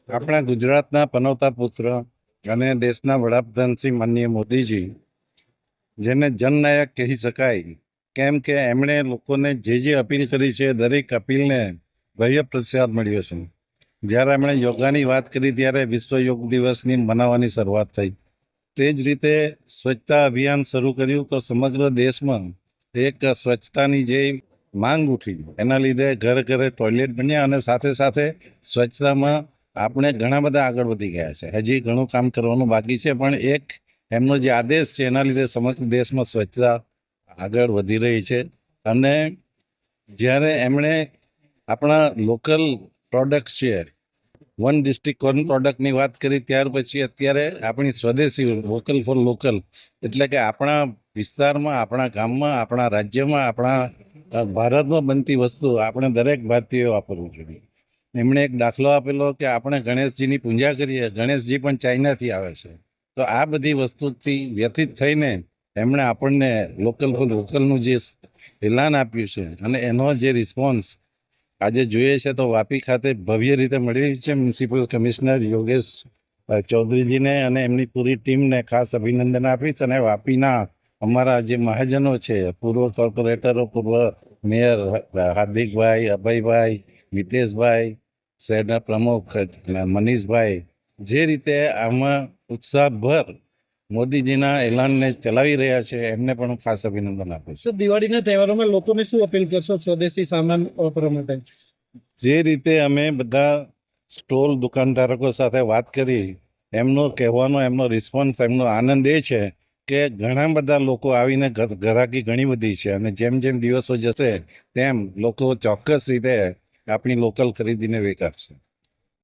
આપણા ગુજરાતના પનોતા પુત્ર અને દેશના વડાપ્રધાન શ્રી માનનીય મોદીજી, જેને જનનાયક કહી શકાય, કેમ કે એમણે લોકોને જે અપીલ કરી છે દરેક અપીલને ભવ્ય પ્રતિસાદ મળ્યો છે. જ્યારે એમણે યોગાની વાત કરી ત્યારે વિશ્વ યોગ દિવસની મનાવવાની શરૂઆત થઈ. તે જ રીતે સ્વચ્છતા અભિયાન શરૂ કર્યું તો સમગ્ર દેશમાં એક સ્વચ્છતાની જે માંગ ઉઠી, એના લીધે ઘરે ઘરે ટોયલેટ બન્યા અને સાથે સાથે સ્વચ્છતામાં આપણે ઘણા બધા આગળ વધી ગયા છે. હજી ઘણું કામ કરવાનું બાકી છે, પણ એક એમનો જે આદેશ છે એના લીધે સમગ્ર દેશમાં સ્વચ્છતા આગળ વધી રહી છે. અને જ્યારે એમણે આપણા લોકલ પ્રોડક્ટ્સ છે, વન ડિસ્ટ્રિક્ટ વન પ્રોડક્ટની વાત કરી, ત્યાર પછી અત્યારે આપણી સ્વદેશી વોકલ ફોર લોકલ, એટલે કે આપણા વિસ્તારમાં, આપણા ગામમાં, આપણા રાજ્યમાં, આપણા ભારતમાં બનતી વસ્તુ આપણે દરેક ભારતીયોએ વાપરવું જોઈએ. એમણે એક દાખલો આપેલો કે આપણે ગણેશજીની પૂજા કરીએ, ગણેશજી પણ ચાઇનાથી આવે છે. તો આ બધી વસ્તુથી વ્યથિત થઈને એમણે આપણને લોકલ ફોર લોકલનું જે એલાન આપ્યું છે અને એનો જે રિસ્પોન્સ આજે જોઈએ છે, તો વાપી ખાતે ભવ્ય રીતે મળી છે. મ્યુનિસિપલ કમિશનર યોગેશ ચૌધરીજીને અને એમની પૂરી ટીમને ખાસ અભિનંદન આપીશ. અને વાપીના અમારા જે મહાજનો છે, પૂર્વ કોર્પોરેટરો, પૂર્વ મેયર હાર્દિકભાઈ, અભયભાઈ, મિતેશભાઈ, શહેરના પ્રમુખ મનીષભાઈ, જે રીતે આમાં ઉત્સાહભર મોદીજીના એલાનને ચલાવી રહ્યા છે, એમને પણ હું ખાસ અભિનંદન આપું છું. દિવાળીના તહેવારોમાં લોકોને શું અપીલ કરશો સ્વદેશી સામાન વાપરવા માટે? જે રીતે અમે બધા સ્ટોલ દુકાનધારકો સાથે વાત કરી, એમનો કહેવાનો, એમનો રિસ્પોન્સ, એમનો આનંદ એ છે કે ઘણા બધા લોકો આવીને ઘરાકી ઘણી બધી છે અને જેમ જેમ દિવસો જશે તેમ લોકો ચોક્કસ રીતે આપણી લોકલ ખરીદીને વેગ આપશે.